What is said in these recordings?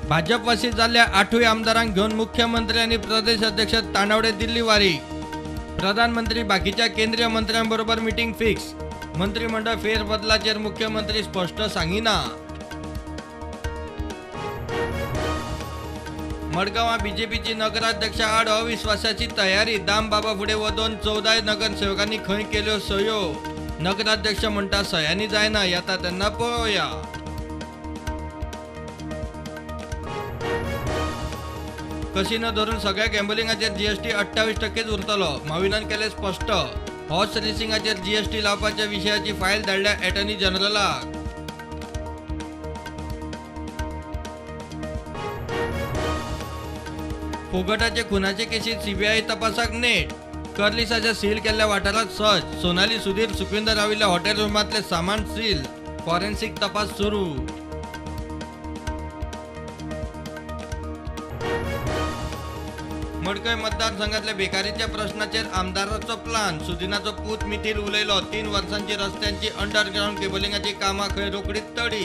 भाजप वशीत झाल्या 8 आमदारांक घेऊन मुख्यमंत्री आणि प्रदेश अध्यक्ष तानावडे दिल्ली वारी. प्रधानमंत्री बाकीच्या केंद्रीय मंत्र्यांबरोबर मीटिंग फिक्स. मंत्रिमंडळ फेरबदलाचेर मुख्यमंत्री स्पष्ट सांगिना. मडगांव बीजेपीची नगराध्यक्षा आड अविश्वासाची तयारी. दामबाबा फुडे व 14 नगरसेवकांनी खंय केल्यो सयो. नगराध्यक्ष म्हणटा सयांनी जायना, येता त्यांना पळोवया. कसिनो धरून सगळ्या गॅम्बलिंगाचेर जीएसटी 28% उरतलो. माविनान केले स्पष्ट. हॉर्स रेसिंगाचेर जीएसटी लावपाच्या विशयाची फायल धाडल्या अटॉर्नी जनरलाक. फोगटाचे खुनाचे केसीत सीबीआय तपासाक नेट. कर्लिसाच्या सील केल्ल्या वाठारात सर्च. सोनाली सुधीर सुखविंदर राविल्ल्या हॉटेल रूमातले सामान सील. फॉरेन्सिक तपास सुरू. मडकय मतदारसंघातल्या बेकारीच्या प्रश्नाचेर आमदाराचो प्लान. सुदिनाचो पूत मिथील उलयलो. 3 वर्सांची रस्त्यांची अंडरग्राउंड केबलिंगाची कामां खंय रोकडीच तडी.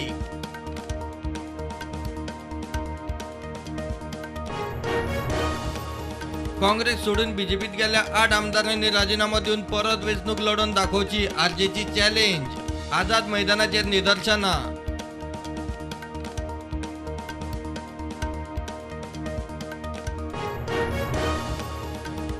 काँग्रेस सोडून बीजेपीत गेल्या 8 आमदारांनी राजीनामा देऊन परत वेंचणूक लढवून दाखोवची. आरजेची चॅलेंज. आझाद मैदानाचेर निदर्शनां.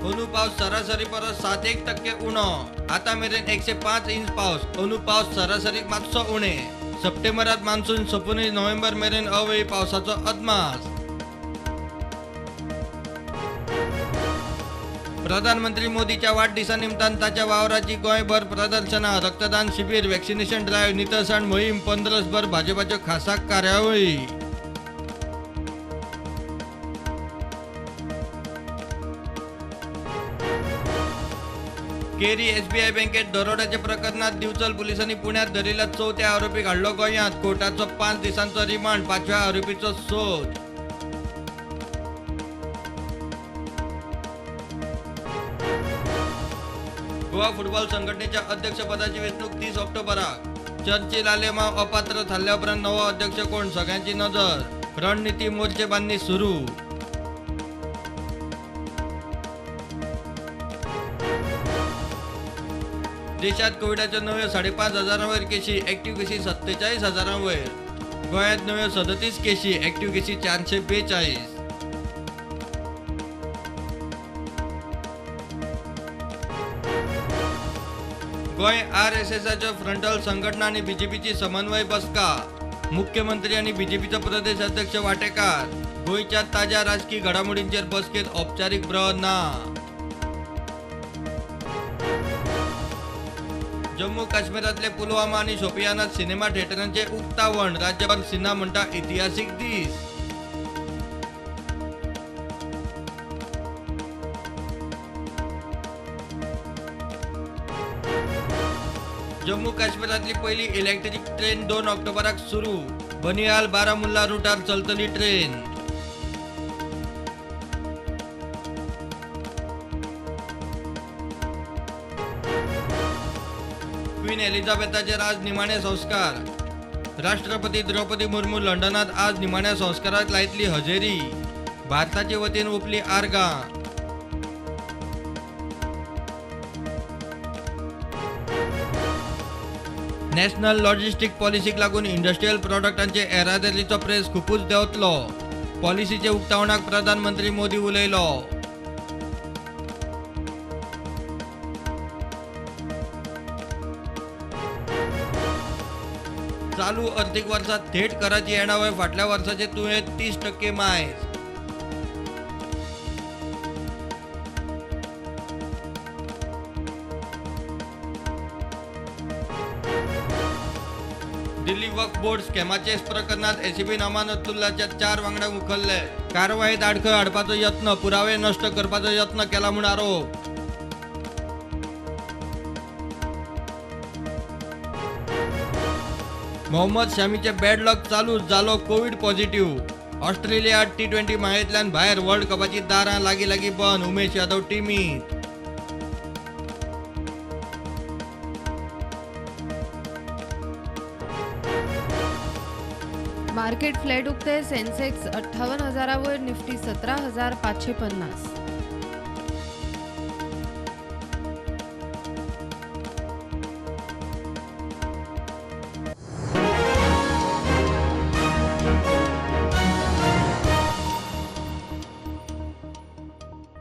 अंदू पावस सरासरी परस 7% उणो. आता मेरेन 105 इंच पावस. अंदू पावस सरासरी मातसो उणे. सप्टेंबरात मान्सून सोंपूनय नोव्हेंबर मेरेन अवळी पावसाचो अदमास. प्रधानमंत्री मोदीच्या वाढदिसा निमतान ताच्या वावराची गोंयभर प्रदर्शनां. रक्तदान शिबीर. Vaccination drive. नितळसाण मोहीम. 15 भर भाजपाच्यो खासा कार्यावळी. केरी एसबीआय बँकेत दरोड्याच्या प्रकरणात दिवचल पोलिसांनी पुण्यात धरिल्ल्या 4थ्या आरोपीक हाडलो गोंयांत. कोर्टाचो 5 दिसांचो रिमांड. 5व्या आरोपीचो सोद. गोवा फुटबॉल संघटनेच्या अध्यक्षपदाची वेंचणूक 30 ऑक्टोबराक. चर्चिल आलेमांव अपात्र थारल्या उपरांत नवो अध्यक्ष कोण, सगळ्यांची नजर. रणनीती मोर्चेबांधणी सुरू. देशात कोविडाच्या नव्यो 5,500 केशी. ॲक्टिव्ह केशी 47,000 गोंयांत नव्यो 37 केशी. ॲक्टिव्ह केशी 442. गोंय आरएसएसाच्यो फ्रंटल संघटना आणि बीजेपीची समन्वय बसका. मुख्यमंत्री आणि बीजेपीचो प्रदेश अध्यक्ष वांटेकार. गोंयच्या ताज्या राजकीय घडामोडींचेर बसकेत औपचारीक ना. जम्मू काश्मीरातले पुलवामा आणि शोपियानात सिनेमा थिएटरांचे उक्तावण. राज्यभर सिन्हा म्हणटा ऐतिहासिक दीस. जम्मू काश्मीरातली पहिली इलेक्ट्रिक ट्रेन 2 ऑक्टोबराक सुरू. बनिहाल बारामुल्ला रुटार चलतली ट्रेन. क्वीन एलिझाबेथाचेर आज निमाणे संस्कार. राष्ट्रपती द्रौपदी मुर्मू लंडनात आज निमाण्या संस्काराक लायतली हजेरी. भारताचे वतीन ओपली आर्गां. नॅशनल लॉजिस्टिक पॉलिसीक लागून इंडस्ट्रियल प्रॉडक्टांचे येरादारीचो प्रेस खूपच देंवतलो. पॉलिसीचे उक्तावणाक प्रधानमंत्री मोदी उलयलो. चालू आर्थीक वर्सात थेट कराची येणावळ फाटल्या वर्साचे तुळेंत 30% मायज. दिल्ली वक्फ बोर्ड स्कॅमाचे प्रकरणात एसीबीन अमानतुल्लाच्या 4 वांगड्यांक उखलले. कारवायेत आडखळ हाडपाचो यत्न. पुरावे नष्ट करपाचो यत्न केला म्हूण आरोप. मोहम्मद शामीचे बॅड लक चालूच. जालो कोविड पॉझिटिव्ह. ऑस्ट्रेलिया T20 माळेंतल्यान भायर. वर्ल्ड कपाची दारां लागीं बंद. उमेश यादव टीमीत. मार्केट फ्लॅट उगते. सेन्सेक्स 58,000वर, निफ्टी 17,550.